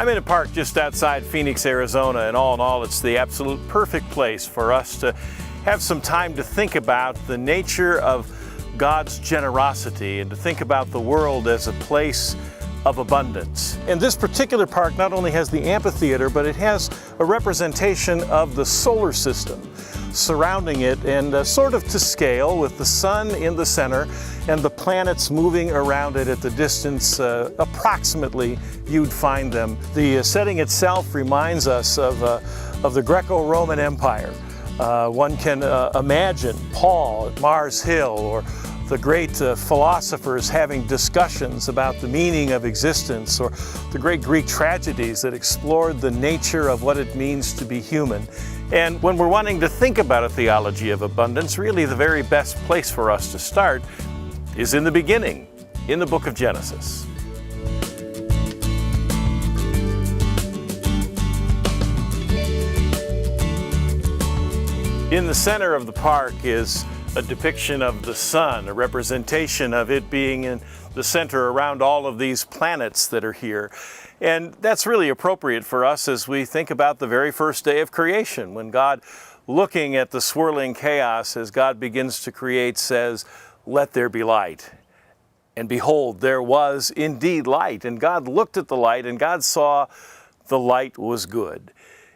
I'm in a park just outside Phoenix, Arizona, and all in all, it's the absolute perfect place for us to have some time to think about the nature of God's generosity and to think about the world as a place of abundance. And this particular park not only has the amphitheater, but it has a representation of the solar system surrounding it, and sort of to scale, with the sun in the center and the planets moving around it at the distance approximately you'd find them. The setting itself reminds us of the Greco-Roman Empire. One can imagine Paul at Mars Hill, or the great philosophers having discussions about the meaning of existence, or the great Greek tragedies that explored the nature of what it means to be human. And when we're wanting to think about a theology of abundance, really the very best place for us to start is in the beginning, in the book of Genesis. In the center of the park is a depiction of the sun, a representation of it being in the center around all of these planets that are here. And that's really appropriate for us as we think about the very first day of creation, when God, looking at the swirling chaos as God begins to create, says, "Let there be light." And behold, there was indeed light. And God looked at the light, and God saw the light was good.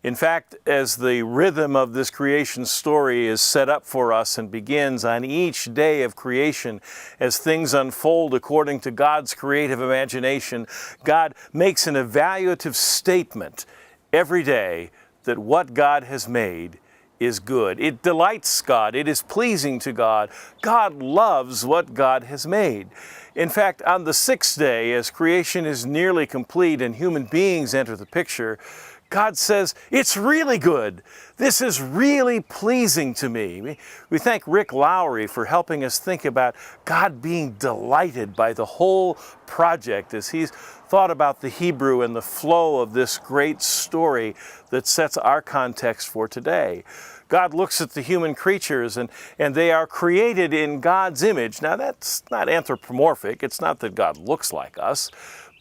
In fact, as the rhythm of this creation story is set up for us and begins on each day of creation, as things unfold according to God's creative imagination, God makes an evaluative statement every day that what God has made is good. It delights God. It is pleasing to God. God loves what God has made. In fact, on the sixth day, as creation is nearly complete and human beings enter the picture, God says, "It's really good. This is really pleasing to me." We thank Rick Lowry for helping us think about God being delighted by the whole project as he's thought about the Hebrew and the flow of this great story that sets our context for today. God looks at the human creatures, and they are created in God's image. Now, that's not anthropomorphic. It's not that God looks like us.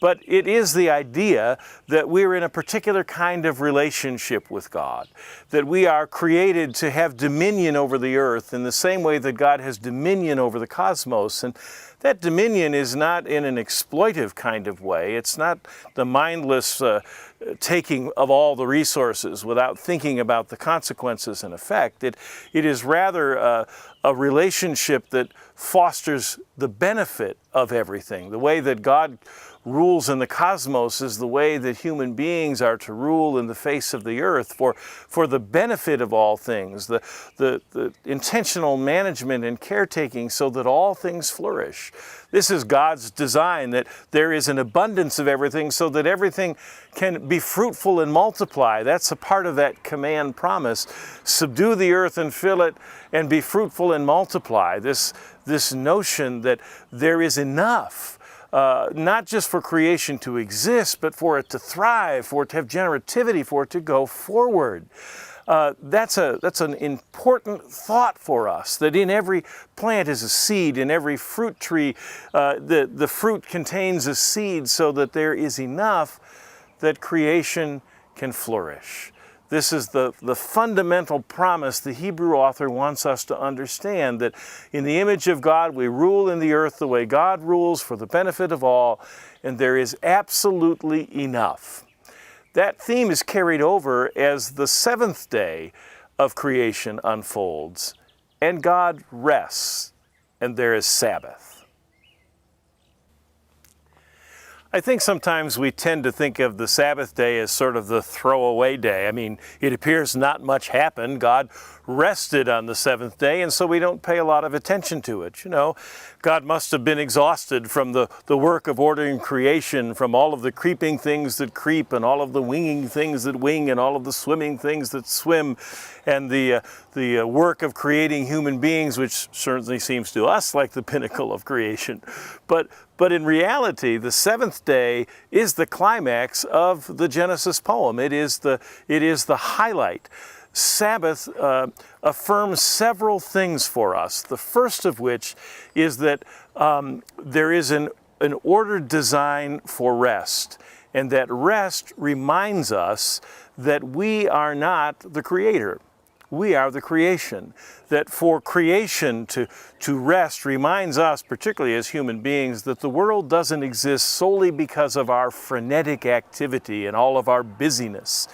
But it is the idea that we're in a particular kind of relationship with God, that we are created to have dominion over the earth in the same way that God has dominion over the cosmos. And that dominion is not in an exploitive kind of way. It's not the mindless taking of all the resources without thinking about the consequences and effect. It is rather a relationship that fosters the benefit of everything. The way that God rules in the cosmos is the way that human beings are to rule in the face of the earth for the benefit of all things, the intentional management and caretaking so that all things flourish. This is God's design, that there is an abundance of everything so that everything can be fruitful and multiply. That's a part of that command promise. Subdue the earth and fill it, and be fruitful and multiply. This notion that there is enough, not just for creation to exist, but for it to thrive, for it to have generativity, for it to go forward. That's an important thought for us, that in every plant is a seed, in every fruit tree, the fruit contains a seed so that there is enough that creation can flourish. This is the fundamental promise the Hebrew author wants us to understand, that in the image of God we rule in the earth the way God rules for the benefit of all, and there is absolutely enough. That theme is carried over as the seventh day of creation unfolds, and God rests, and there is Sabbath. I think sometimes we tend to think of the Sabbath day as sort of the throwaway day. I mean, it appears not much happened. God rested on the seventh day, and so we don't pay a lot of attention to it. You know, God must have been exhausted from the work of ordering creation, from all of the creeping things that creep, and all of the winging things that wing, and all of the swimming things that swim, and the work of creating human beings, which certainly seems to us like the pinnacle of creation. But in reality, the seventh day is the climax of the Genesis poem. It is the highlight. Sabbath affirms several things for us. The first of which is that there is an ordered design for rest. And that rest reminds us that we are not the creator. We are the creation. That for creation to rest reminds us, particularly as human beings, that the world doesn't exist solely because of our frenetic activity and all of our busyness.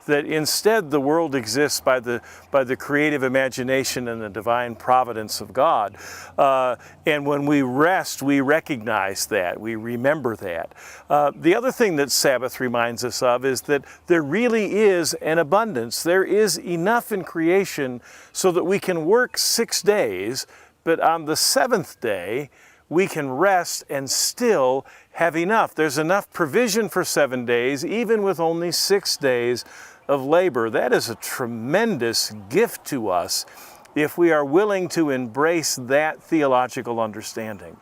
That instead the world exists by the creative imagination and the divine providence of God. And when we rest, we recognize that, we remember that. The other thing that Sabbath reminds us of is that there really is an abundance. There is enough in creation so that we can work 6 days, but on the seventh day, we can rest and still have enough. There's enough provision for 7 days, even with only 6 days of labor. That is a tremendous gift to us if we are willing to embrace that theological understanding.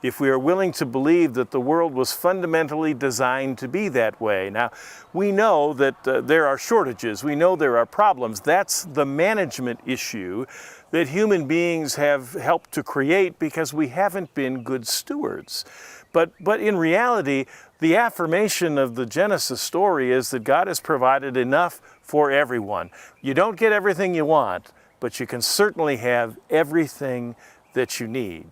If we are willing to believe that the world was fundamentally designed to be that way. Now, we know that there are shortages. We know there are problems. That's the management issue that human beings have helped to create because we haven't been good stewards. But in reality, the affirmation of the Genesis story is that God has provided enough for everyone. You don't get everything you want, but you can certainly have everything that you need.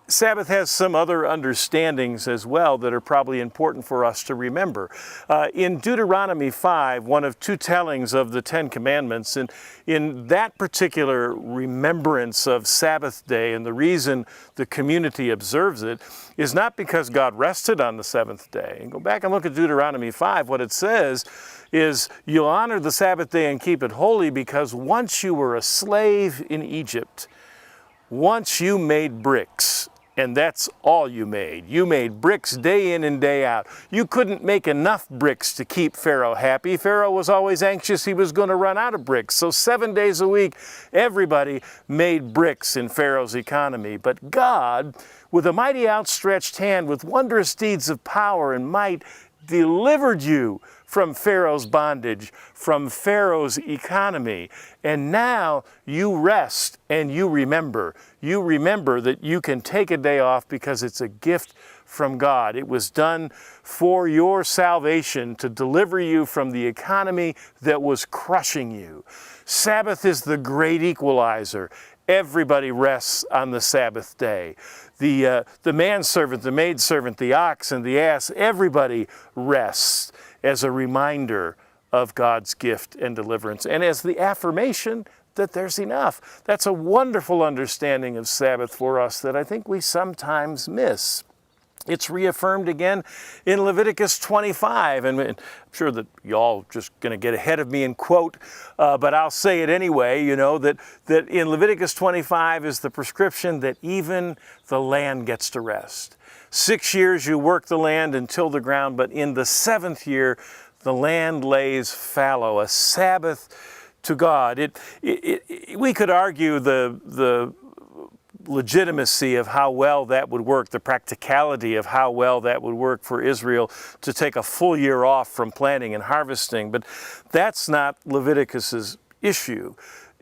Sabbath has some other understandings as well that are probably important for us to remember. In Deuteronomy 5, one of two tellings of the Ten Commandments, and in that particular remembrance of Sabbath day, and the reason the community observes it is not because God rested on the seventh day. And go back and look at Deuteronomy 5. What it says is, you'll honor the Sabbath day and keep it holy because once you were a slave in Egypt, once you made bricks, and that's all you made. You made bricks day in and day out. You couldn't make enough bricks to keep Pharaoh happy. Pharaoh was always anxious he was going to run out of bricks. So 7 days a week, everybody made bricks in Pharaoh's economy. But God, with a mighty outstretched hand, with wondrous deeds of power and might, delivered you from Pharaoh's bondage, from Pharaoh's economy. And now you rest and you remember. You remember that you can take a day off because it's a gift from God. It was done for your salvation to deliver you from the economy that was crushing you. Sabbath is the great equalizer. Everybody rests on the Sabbath day. The manservant, the maidservant, the ox and the ass, everybody rests as a reminder of God's gift and deliverance, and as the affirmation that there's enough. That's a wonderful understanding of Sabbath for us that I think we sometimes miss. It's reaffirmed again in Leviticus 25, and I'm sure that y'all just going to get ahead of me and quote, but I'll say it anyway, you know, that in Leviticus 25 is the prescription that even the land gets to rest. 6 years you work the land and till the ground, but in the 7th year the land lays fallow, a Sabbath to God. We could argue the legitimacy of how well that would work, the practicality of how well that would work for Israel to take a full year off from planting and harvesting, but that's not Leviticus's issue.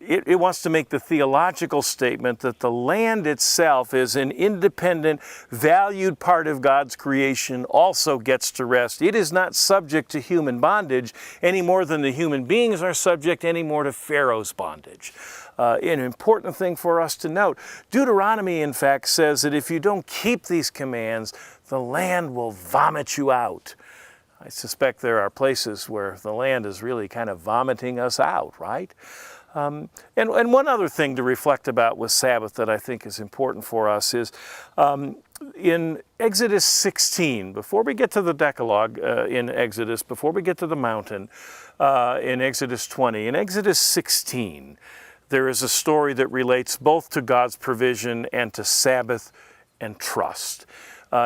It wants to make the theological statement that the land itself is an independent, valued part of God's creation, also gets to rest. It is not subject to human bondage any more than the human beings are subject any more to Pharaoh's bondage. An important thing for us to note. Deuteronomy, in fact, says that if you don't keep these commands, the land will vomit you out. I suspect there are places where the land is really kind of vomiting us out, right? And one other thing to reflect about with Sabbath that I think is important for us is in Exodus 16, before we get to the Decalogue in Exodus, before we get to the mountain in Exodus 20, in Exodus 16, there is a story that relates both to God's provision and to Sabbath and trust.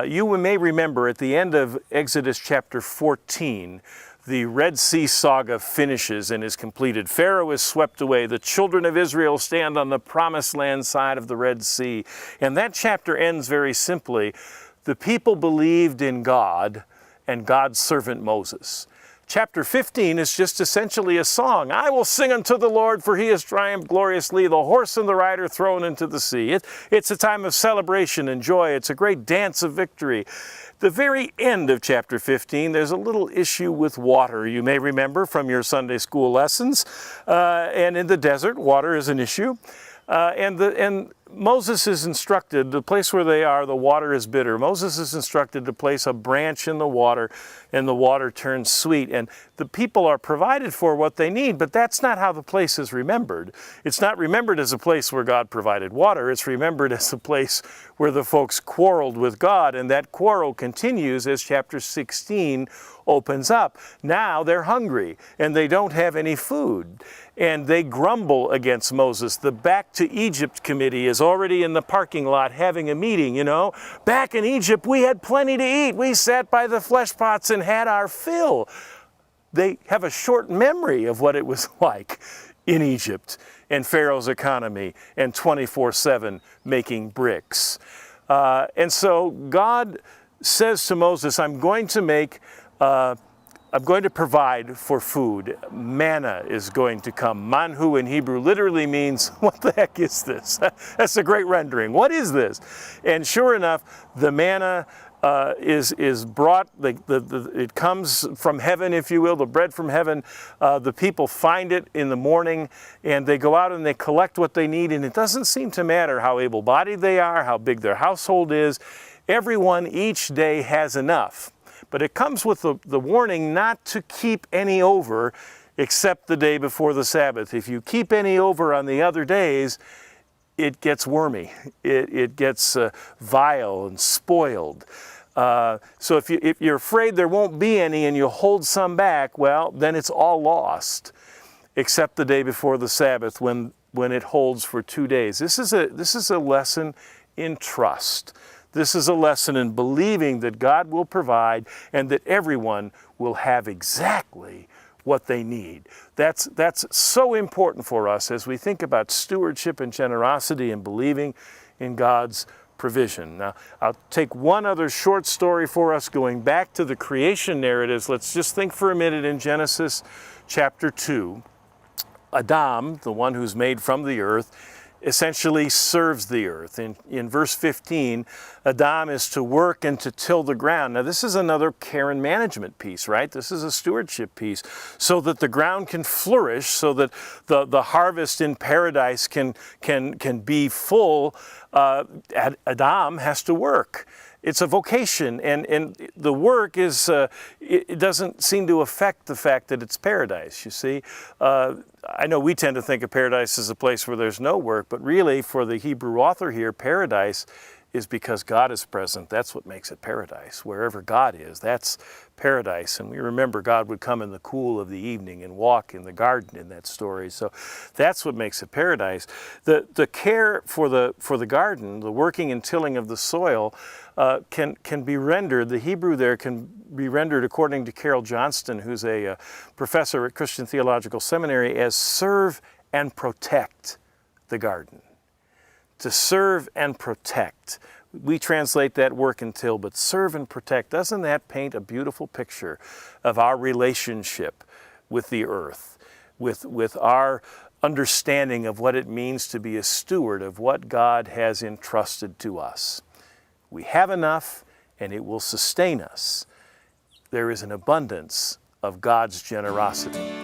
You may remember at the end of Exodus chapter 14, the Red Sea saga finishes and is completed. Pharaoh is swept away. The children of Israel stand on the promised land side of the Red Sea. And that chapter ends very simply. The people believed in God and God's servant Moses. Chapter 15 is just essentially a song. I will sing unto the Lord, for he has triumphed gloriously, the horse and the rider thrown into the sea. It's a time of celebration and joy. It's a great dance of victory. The very end of chapter 15, there's a little issue with water. You may remember from your Sunday school lessons. And in the desert, water is an issue. And Moses is instructed, the place where they are, the water is bitter. Moses is instructed to place a branch in the water, and the water turns sweet. And the people are provided for what they need, but that's not how the place is remembered. It's not remembered as a place where God provided water. It's remembered as a place where the folks quarreled with God, and that quarrel continues as chapter 16 opens up. Now they're hungry, and they don't have any food, and they grumble against Moses. The Back to Egypt committee is already in the parking lot having a meeting, you know. Back in Egypt, we had plenty to eat. We sat by the flesh pots and had our fill. They have a short memory of what it was like in Egypt and Pharaoh's economy and 24/7 making bricks. And so God says to Moses, I'm going to provide for food. Manna is going to come. Manhu in Hebrew literally means, what the heck is this? That's a great rendering. What is this? And sure enough, the manna is brought, it comes from heaven, if you will, the bread from heaven. The people find it in the morning, and they go out and they collect what they need, and it doesn't seem to matter how able-bodied they are, how big their household is. Everyone each day has enough. But it comes with the warning not to keep any over except the day before the Sabbath. If you keep any over on the other days, it gets wormy. It gets vile and spoiled. So if you're afraid there won't be any and you hold some back, well, then it's all lost, except the day before the Sabbath when it holds for 2 days. This is a lesson in trust. This is a lesson in believing that God will provide and that everyone will have exactly what they need. That's so important for us as we think about stewardship and generosity and believing in God's provision. Now, I'll take one other short story for us going back to the creation narratives. Let's just think for a minute in Genesis chapter 2. Adam, the one who's made from the earth, essentially serves the earth. In verse 15, Adam is to work and to till the ground. Now this is another care and management piece, right? This is a stewardship piece, so that the ground can flourish, so that the harvest in paradise can be full. Adam has to work. It's a vocation, and the work is, it doesn't seem to affect the fact that it's paradise, you see. I know we tend to think of paradise as a place where there's no work, but really for the Hebrew author here, paradise is because God is present. That's what makes it paradise. Wherever God is, that's paradise. And we remember God would come in the cool of the evening and walk in the garden in that story. So that's what makes it paradise. The care for the garden, the working and tilling of the soil, can be rendered, the Hebrew there can be rendered, according to Carol Johnston, who's a professor at Christian Theological Seminary, as serve and protect the garden. To serve and protect. We translate that work and till, but serve and protect. Doesn't that paint a beautiful picture of our relationship with the earth, with our understanding of what it means to be a steward of what God has entrusted to us? We have enough, and it will sustain us. There is an abundance of God's generosity.